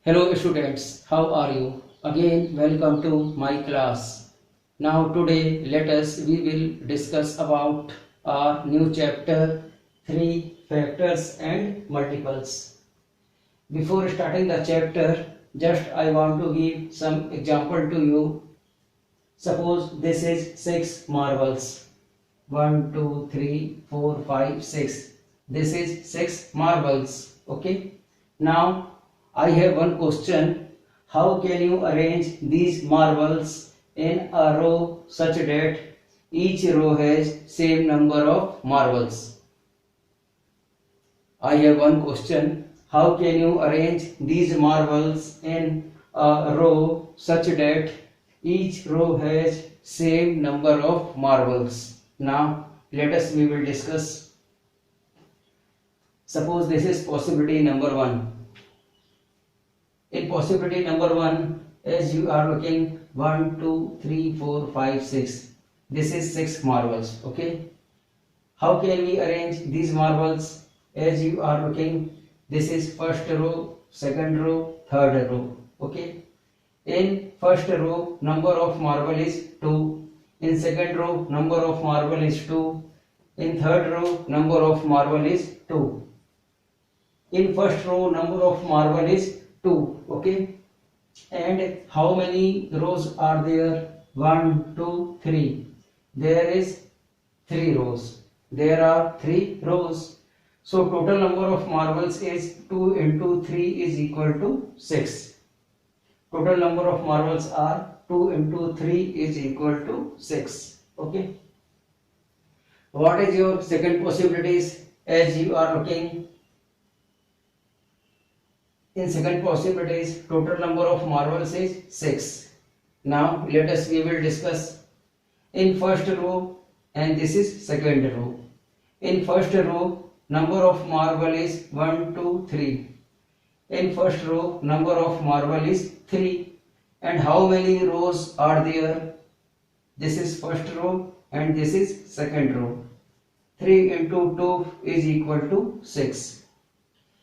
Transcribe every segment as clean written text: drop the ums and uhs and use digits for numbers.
Hello students, how are you? Again welcome to my class. Now today we will discuss about our new chapter 3 factors and multiples. Before starting the chapter, just I want to give some example to you. Suppose this is 6 marbles. 1, 2, 3, 4, 5, 6. This is 6 marbles. Okay. Now I have one question. How can you arrange these marbles in a row such that each row has same number of marbles? I have one question. How can you arrange these marbles in a row such that each row has same number of marbles? Now we will discuss. Suppose this is possibility number 1. In possibility number 1, as you are looking 1, 2, 3, 4, 5, 6. This is 6 marbles. Okay. How can we arrange these marbles? As you are looking, this is first row, second row, third row. Okay. In first row, number of marble is 2. In second row, number of marble is 2. In third row, number of marble is 2. In first row, number of marble is 2. Okay. And how many rows are there? 1, 2, 3. There is 3 rows. There are 3 rows. So total number of marbles is 2 into 3 is equal to 6. Total number of marbles are 2 into 3 is equal to 6. Okay. What is your second possibilities? As you are looking, in second possibilities, total number of marbles is 6. Now we will discuss in first row, and this is second row. In first row, number of marble is 1, 2, 3. In first row, number of marble is 3. And how many rows are there? This is first row and this is second row. 3 into 2 is equal to 6.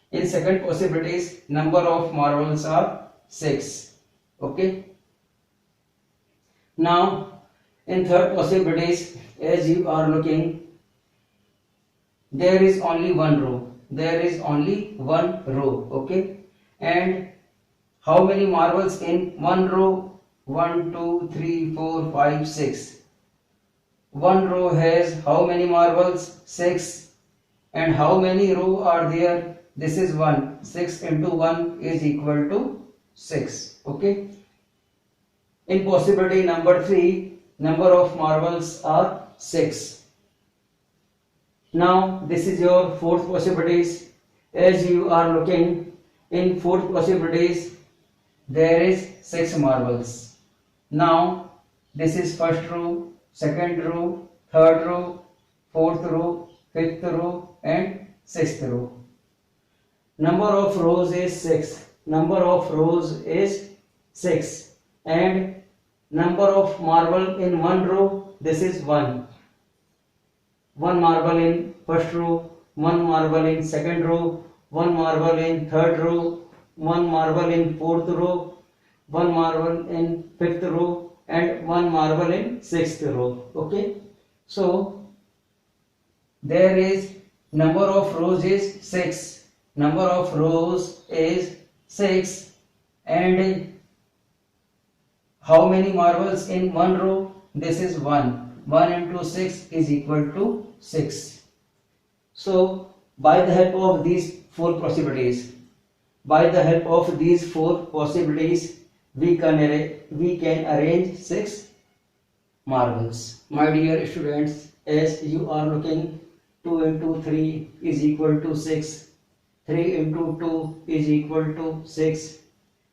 In second possibilities, number of marbles are 6. Okay. Now in third possibilities, as you are looking, there is only one row. There is only one row. Okay. And how many marbles in one row? 1, 2, 3, 4, 5, 6. One row has how many marbles? 6. And how many rows are there? This is 1. 6 into 1 is equal to 6. Okay. In possibility number 3, number of marbles are 6. Now this is your fourth possibilities. As you are looking, in fourth possibilities, there is 6 marbles. Now this is first row, second row, third row, fourth row, fifth row and sixth row. Number of rows is 6. Number of rows is 6. And number of marble in one row, this is 1. One marble in first row, one marble in second row, one marble in third row, one marble in fourth row, one marble in fifth row and one marble in sixth row. Okay. So there is number of rows is 6. Number of rows is 6. And how many marbles in one row? This is 1. 1 into 6 is equal to 6. So by the help of these four possibilities, we can arrange 6 marbles. My dear students, as you are looking, 2 into 3 is equal to 6. 3 into 2 is equal to 6.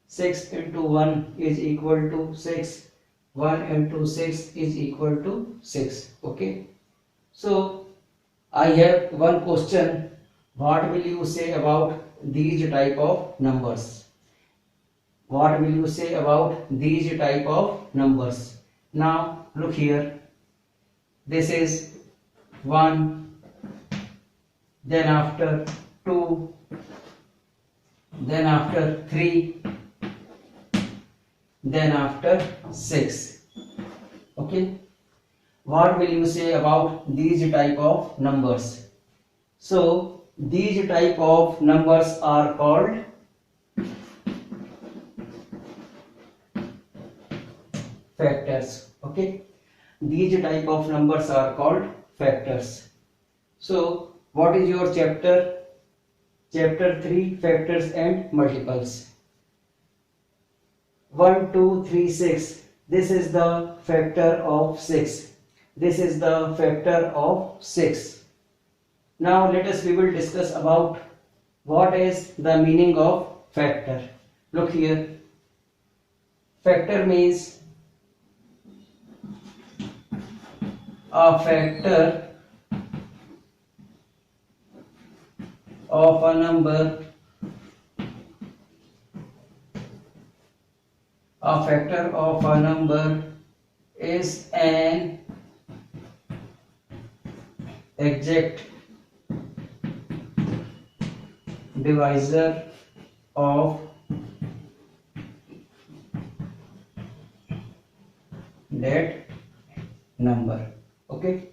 6 into 1 is equal to 6. 1 into 6 is equal to 6. Okay. So I have one question. What will you say about these type of numbers? What will you say about these type of numbers? Now look here. This is 1, then after 2, then after 3, then after 6. Okay, what will you say about these type of numbers? So these type of numbers are called factors. Okay, these type of numbers are called factors. So what is your chapter? Chapter 3, factors and multiples. 1 2 3 6, this is the factor of 6. This is the factor of 6. Now we will discuss about what is the meaning of factor. Look here, factor means a factor of a number. A factor of a number is an exact divisor of that number. Okay,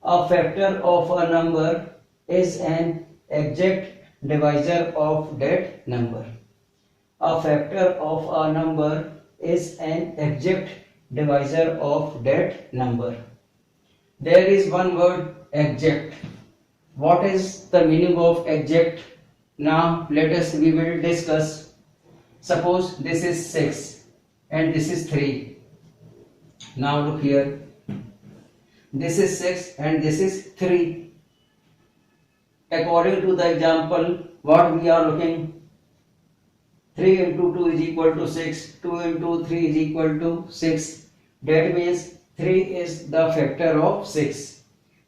a factor of a number is an exact divisor of that number. A factor of a number is an exact divisor of that number. There is one word, exact. What is the meaning of exact? Now we will discuss. Suppose this is 6 and this is 3. Now look here, this is 6 and this is 3. According to the example, what we are looking, 3 into 2 is equal to 6, 2 into 3 is equal to 6. That means 3 is the factor of 6.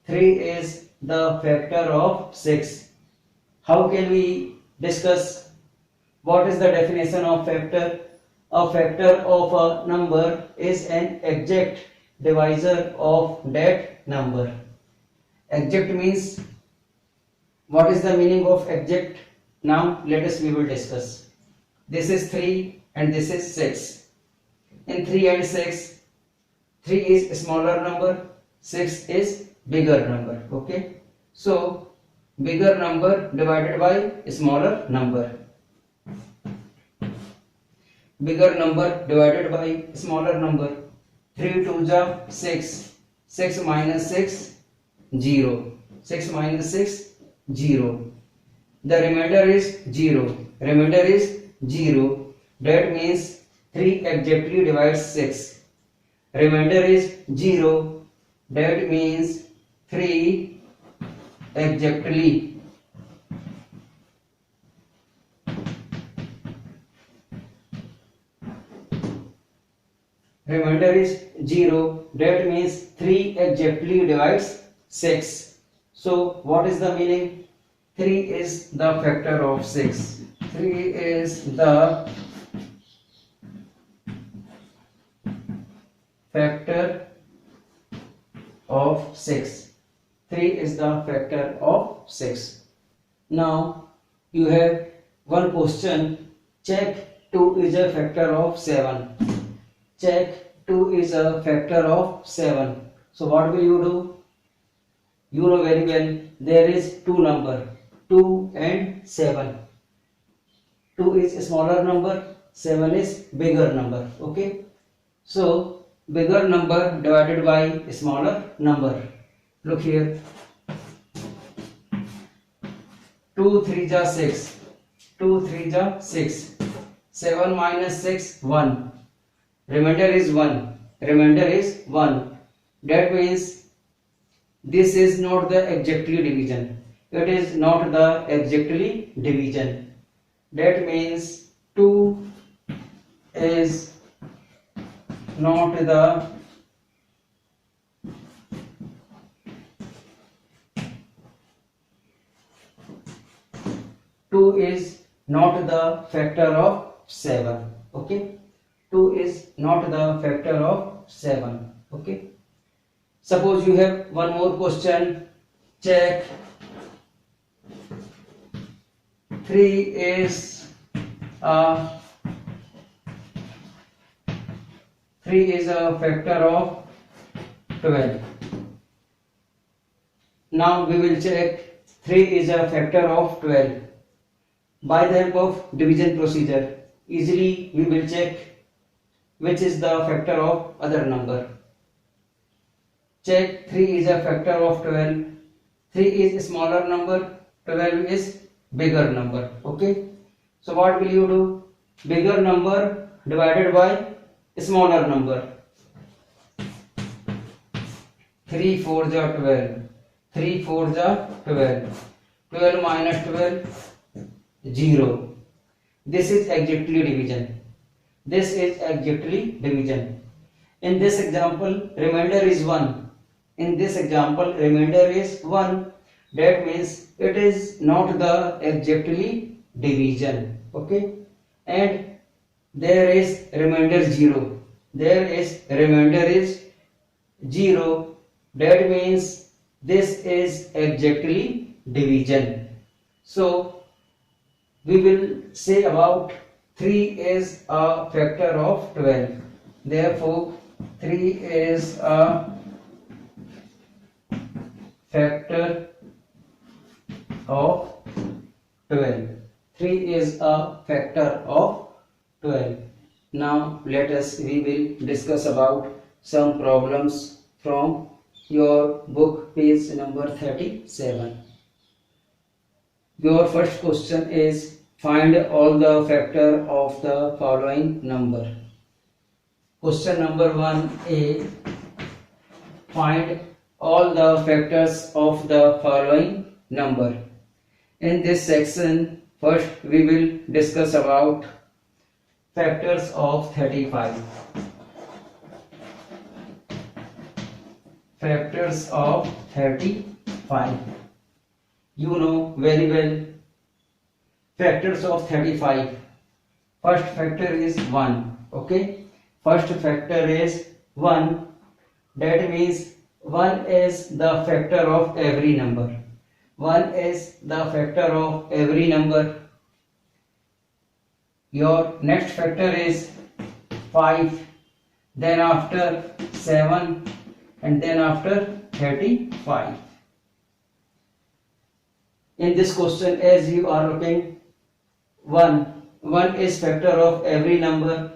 3 is the factor of 6. How can we discuss? What is the definition of factor? A factor of a number is an exact divisor of that number. Exact means, what is the meaning of exact? Now we will discuss. This is 3 and this is 6. In 3 and 6, 3 is smaller number, 6 is bigger number. Okay, so bigger number divided by smaller number. Bigger number divided by smaller number. 3 2 ja 6. 6 minus 6, 0. 6 minus 6, 0. The remainder is 0. Remainder is 0. That means 3 exactly divides 6. Remainder is 0. That means 3 exactly remainder is 0. That means 3 exactly divides 6. So what is the meaning? 3 is the factor of 6. 3 is the factor of 6. 3 is the factor of 6. Now you have one question. Check 2 is a factor of 7. Check 2 is a factor of 7. So what will you do? You know very well, there is two number, 2 and 7. 2 is a smaller number, 7 is bigger number. Okay, so bigger number divided by smaller number. Look here, 2 3 ja 6, 2 3 ja 6, 7 minus 6, 1. Remainder is 1. Remainder is 1. That means this is not the exactly division. It is not the exactly division. That means 2 is not the factor of 7. Okay, 2 is not the factor of 7. Okay, suppose you have one more question. Check 3 is a 3 is a factor of 12. Now we will check 3 is a factor of 12 by the help of division procedure. Easily we will check which is the factor of other number. Check 3 is a factor of 12. 3 is a smaller number, 12 is bigger number. Okay. So what will you do? Bigger number divided by smaller number. 3 4 ja 12. 3 4 ja 12. 12 minus 12, 0. This is exactly division. This is exactly division. In this example, remainder is 1. In this example, remainder is 1. That means it is not the exactly division. Okay. And there is remainder 0. There is remainder is 0. That means this is exactly division. So we will say about 3 is a factor of 12. Therefore 3 is a factor of 12. 3 is a factor of 12. Now we will discuss about some problems from your book, page number 37. Your first question is find all the factor of the following number. Question number 1a, find all the factors of the following number. In this section, first we will discuss about factors of 35. Factors of 35. You know very well factors of 35. First factor is 1. Okay. First factor is 1. That means 1 is the factor of every number. 1 is the factor of every number. Your next factor is 5. Then after 7. And then after 35. In this question, as you are looking, 1 is factor of every number.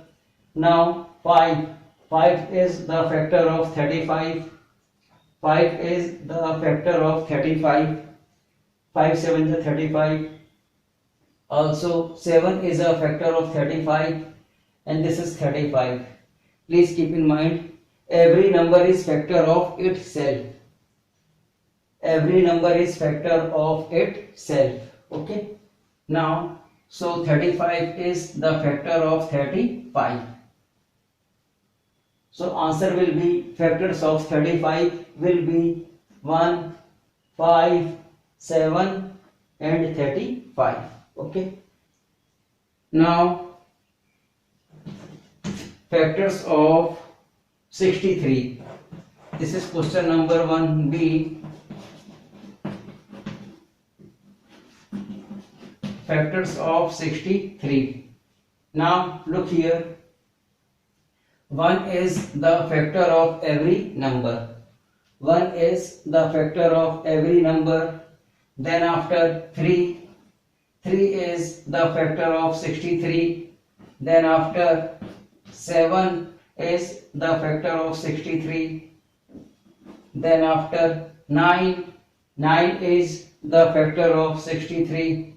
Now 5 is the factor of 35. 5 is the factor of 35. 5 7 is 35. Also 7 is a factor of 35, and this is 35. Please keep in mind, every number is factor of itself. Every number is factor of itself. Okay. Now, so 35 is the factor of 35. So answer will be, factors of 35 will be 1, 5, 7 and 35. Okay. Now, factors of 63. This is question number 1b. Factors of 63. Now look here. 1 is the factor of every number. 1 is the factor of every number. Then after 3 is the factor of 63. Then after 7 is the factor of 63. Then after 9 is the factor of 63.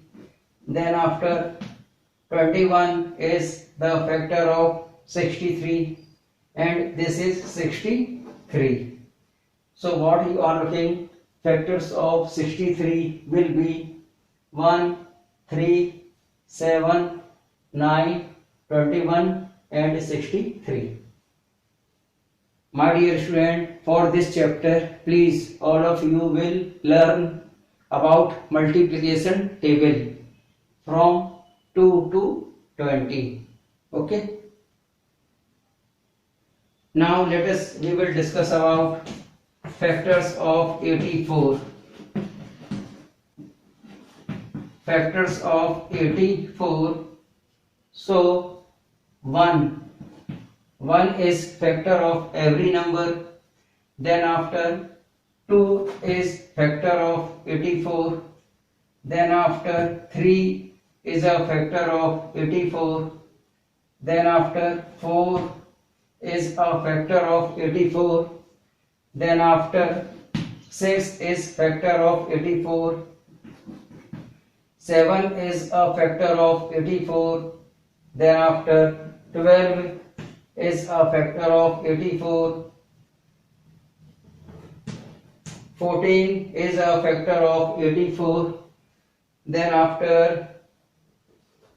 Then after 21 is the factor of 63, and this is 63. So what you are looking, factors of 63 will be 1, 3, 7, 9, 21 and 63. My dear student, for this chapter, please all of you will learn about multiplication table from 2 to 20. Okay. Now we will discuss about factors of 84. Factors of 84. So 1 1 is factor of every number, then after 2 is factor of 84, then after 3 is a factor of 84, then after 4 is a factor of 84, then after 6 is factor of 84, 7 is a factor of 84, then after 12 is a factor of 84, 14 is a factor of 84, then after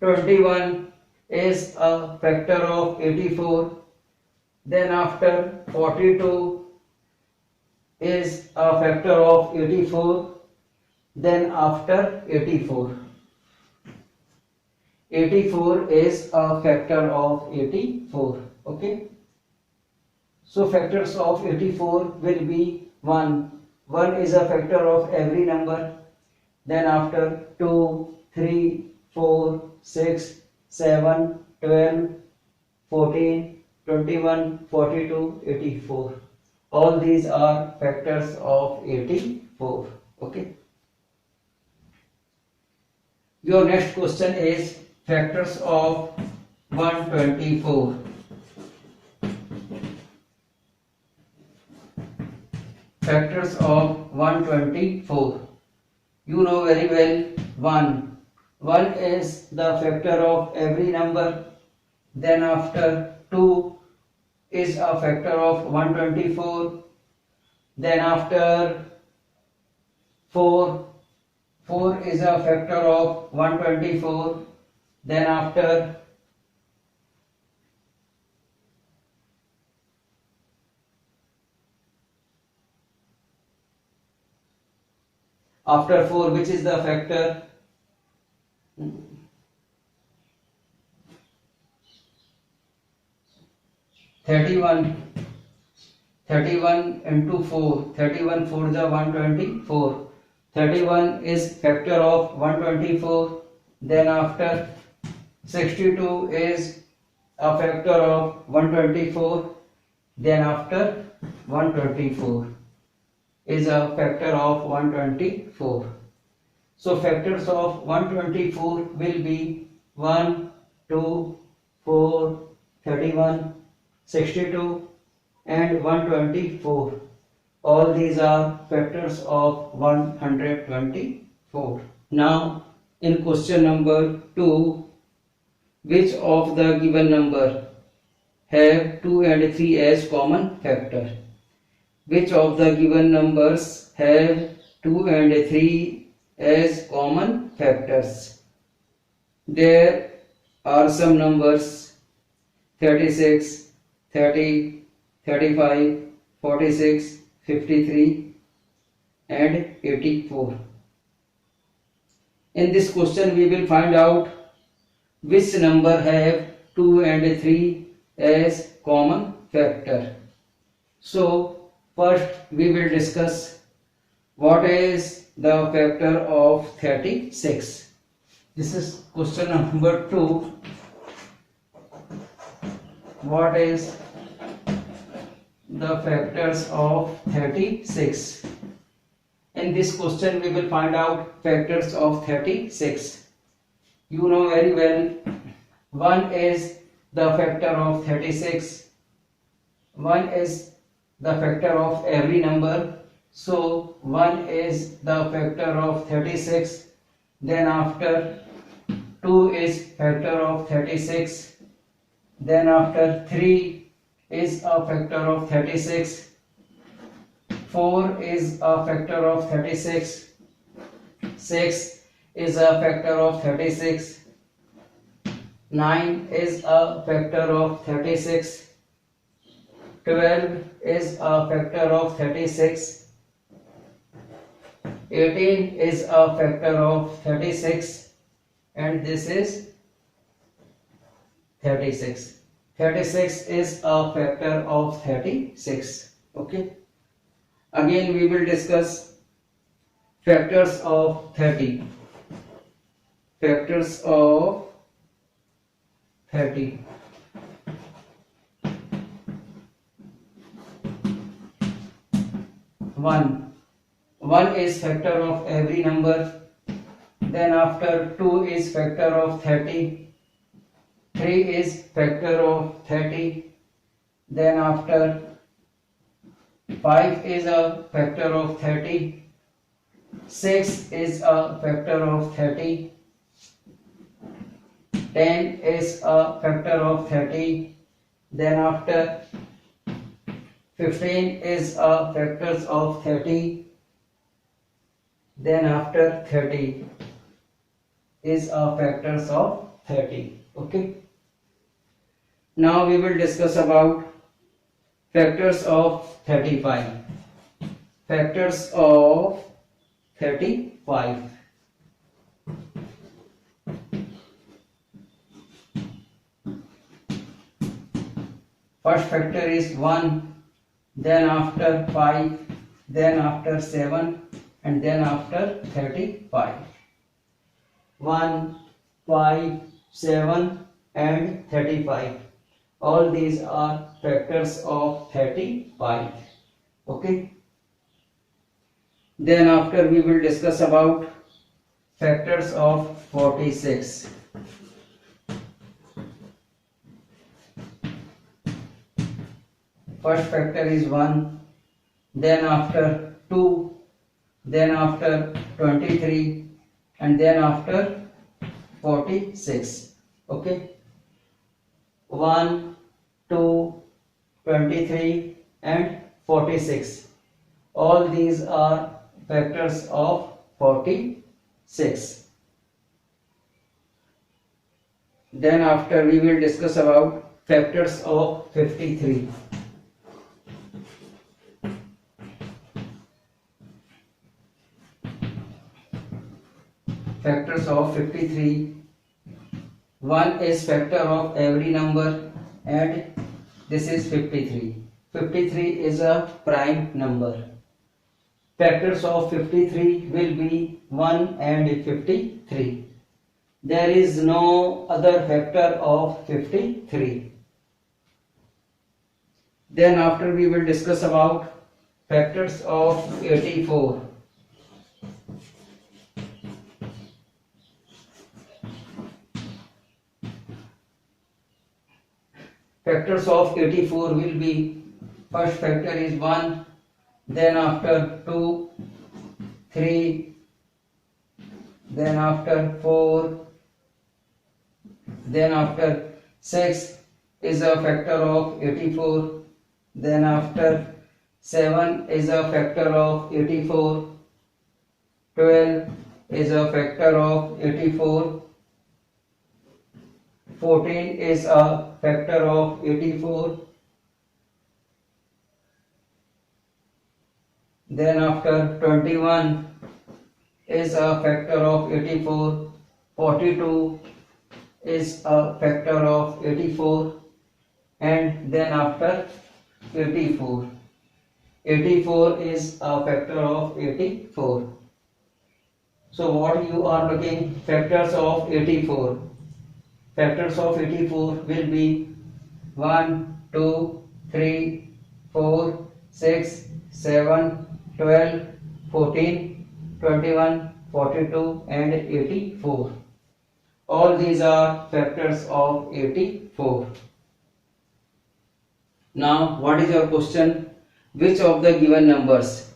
21 is a factor of 84, then after 42 is a factor of 84, then after 84 is a factor of 84. Okay, so factors of 84 will be 1 is a factor of every number, then after 2, 3, 4, 6, 7, 12, 14, 21, 42, 84. All these are factors of 84. Okay. Your next question is factors of 124. Factors of 124. You know very well 1. 1 is the factor of every number. Then after 2 is a factor of 124. Then after 4 is a factor of 124. Then after 4, which is the factor 31 into 4, 31 4 is 124. 31 is factor of 124. Then after 62 is a factor of 124. Then after 124 is a factor of 124. So factors of 124 will be 1, 2, 4, 31, 62 and 124. All these are factors of 124. Now in question number 2, which of the given number have 2 and 3 as common factor? Which of the given numbers have 2 and 3 as common factors? There are some numbers 36, 30, 35, 46, 53 and 84. In this question we will find out which number have 2 and 3 as common factor. So first we will discuss what is the factor of 36. This is question number 2. What is the factors of 36? In this question we will find out factors of 36. You know very well 1 is the factor of 36. 1 is the factor of every number. So 1 is the factor of 36. Then after 2 is factor of 36. Then after 3 is a factor of 36. 4 is a factor of 36. 6 is a factor of 36. 9 is a factor of 36. 12 is a factor of 36. 18 is a factor of 36. And this is 36. 36 is a factor of 36. Okay. Again we will discuss factors of 30. Factors of 30. 1. 1 is factor of every number. Then after 2 is factor of 30. 3 is factor of 30. Then after 5 is a factor of 30. 6 is a factor of 30. 10 is a factor of 30. Then after 15 is a factors of 30. Then after 30 is a factors of 30. Okay. Now we will discuss about factors of 35. Factors of 35. First factor is 1, then after 5, then after 7, and then after 35. 1, 5, 7 and 35. All these are factors of 35. Okay. Then after we will discuss about factors of 46. First factor is 1, then after 2, then after 23, and then after 46. Okay. 1, 2, 23 and 46. All these are factors of 46. Then after we will discuss about factors of 53. Factors of 53. 1 is factor of every number and this is 53. 53 is a prime number. Factors of 53 will be 1 and 53. There is no other factor of 53. Then after we will discuss about factors of 84. Factors of 84 will be, first factor is 1, then after 2, 3, then after 4, then after 6 is a factor of 84, then after 7 is a factor of 84, 12 is a factor of 84, 14 is a factor of 84, then after 21 is a factor of 84, 42 is a factor of 84, and then after 84. 84 is a factor of 84. So what you are looking, factors of 84. Factors of 84 will be 1, 2, 3, 4, 6, 7, 12, 14, 21, 42 and 84. All these are factors of 84. Now what is your question? Which of the given numbers?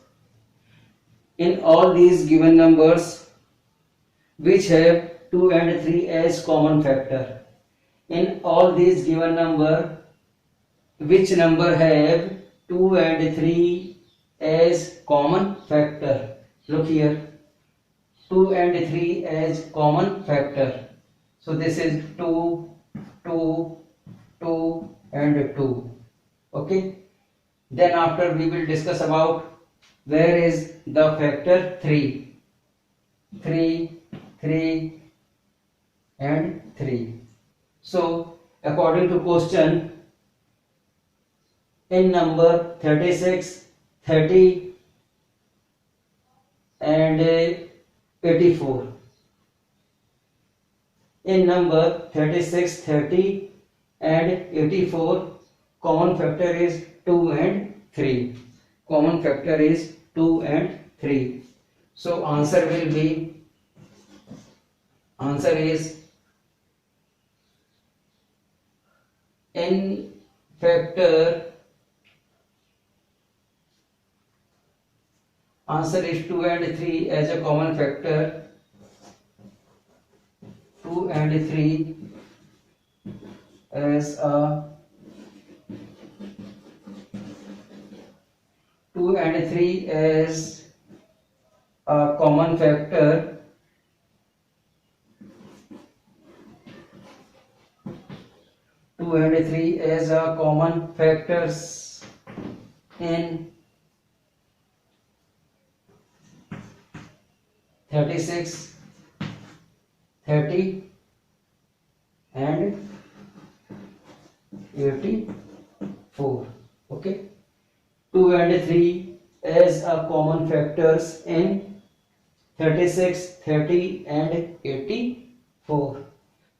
In all these given numbers which have 2 and 3 as common factor. In all these given number, which number have 2 and 3 as common factor? Look here, 2 and 3 as common factor. So this is 2, 2, 2 and 2. Okay. Then after we will discuss about where is the factor 3. 3, 3 and 3. So according to question, in number 36, 30 and 84. In number 36, 30 and 84, common factor is 2 and 3. Common factor is 2 and 3. So answer will be, answer is n factor, answer is 2 and 3 as a common factor, 2 and 3 as a 2 and 3 as a common factor, 2 and 3 as a common factors in 36, 30 and 84. Okay, 2 and 3 as a common factors in 36, 30 and 84.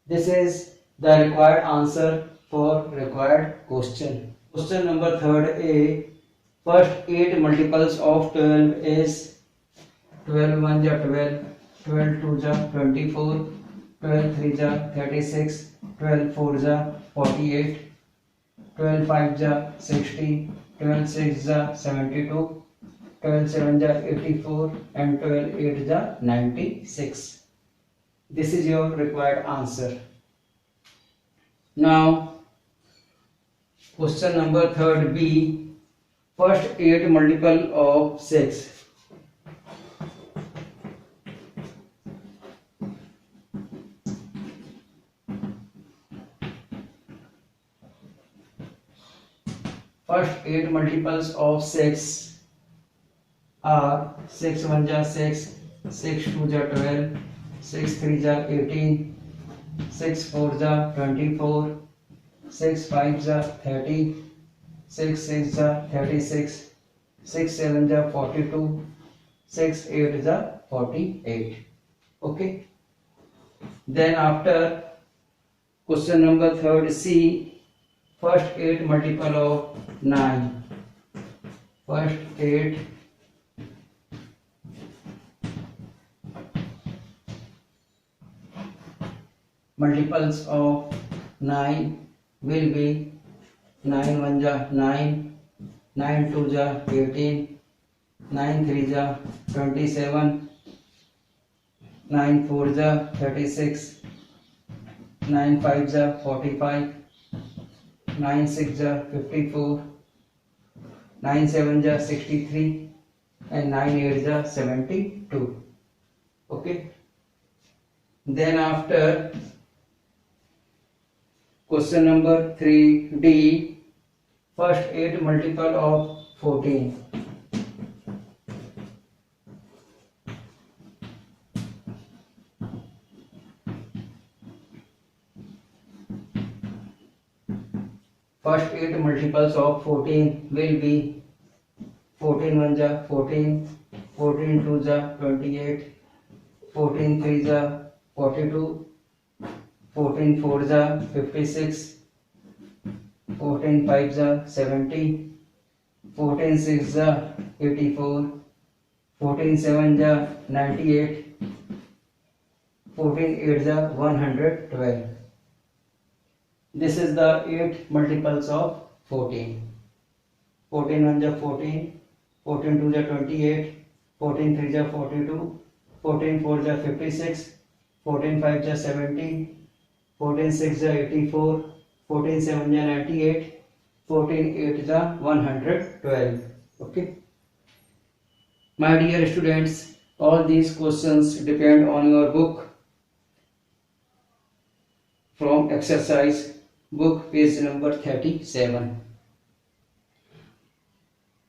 This is the required answer for required question. Question number 3rd A. First 8 multiples of 12 is 12 1 ja 12, 12 2 ja 24, 12 3 ja 36, 12 4 ja 48, 12 5 ja 60, 12 6 ja 72, 12 7 ja 84 and 12 8 ja 96. This is your required answer. Now question number 3rd B. First 8 multiple of 6. First 8 multiples of 6 are 6 1 ja 6, 6 2 ja 12, 6 3 ja 18, 6 4 ja 24, 6 5 ja 30, 6 6 ja 36, 6 7 ja 42, 6 8 ja 48. Okay. Then after question number 3rd C. First 8 multiple of 9. First 8 multiples of 9 will be 9 1 ja 9, 9 2 ja 18, 9 3 ja 27, 9 4 ja 36, 9 5 ja 45, 9 6 ja 54, 9 7 ja 63 and 9 8 ja 72. Okay. Then after question number 3D. First 8 multiple of 14. First 8 multiples of 14 will be 14 1 ja 14, 14 2 ja 28, 14 3 ja 42, 14 4 ja 56, 14 5 ja 70, 14 6 ja 84, 14 7 ja 98, 14 8 ja 112. This is the 8 multiples of 14. 14 1 ja 14, 14 2 ja 28, 14 3 ja 42, 14 4 ja 56, 14 5 ja 70, 14 6 ja 84, 14 7 ja 98, 14 8 ja 112. Okay. My dear students, all these questions depend on your book. From exercise book page number 37.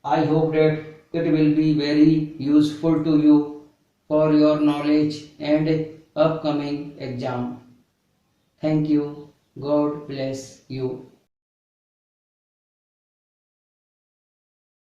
I hope that it will be very useful to you for your knowledge and upcoming exam. Thank you. God bless you.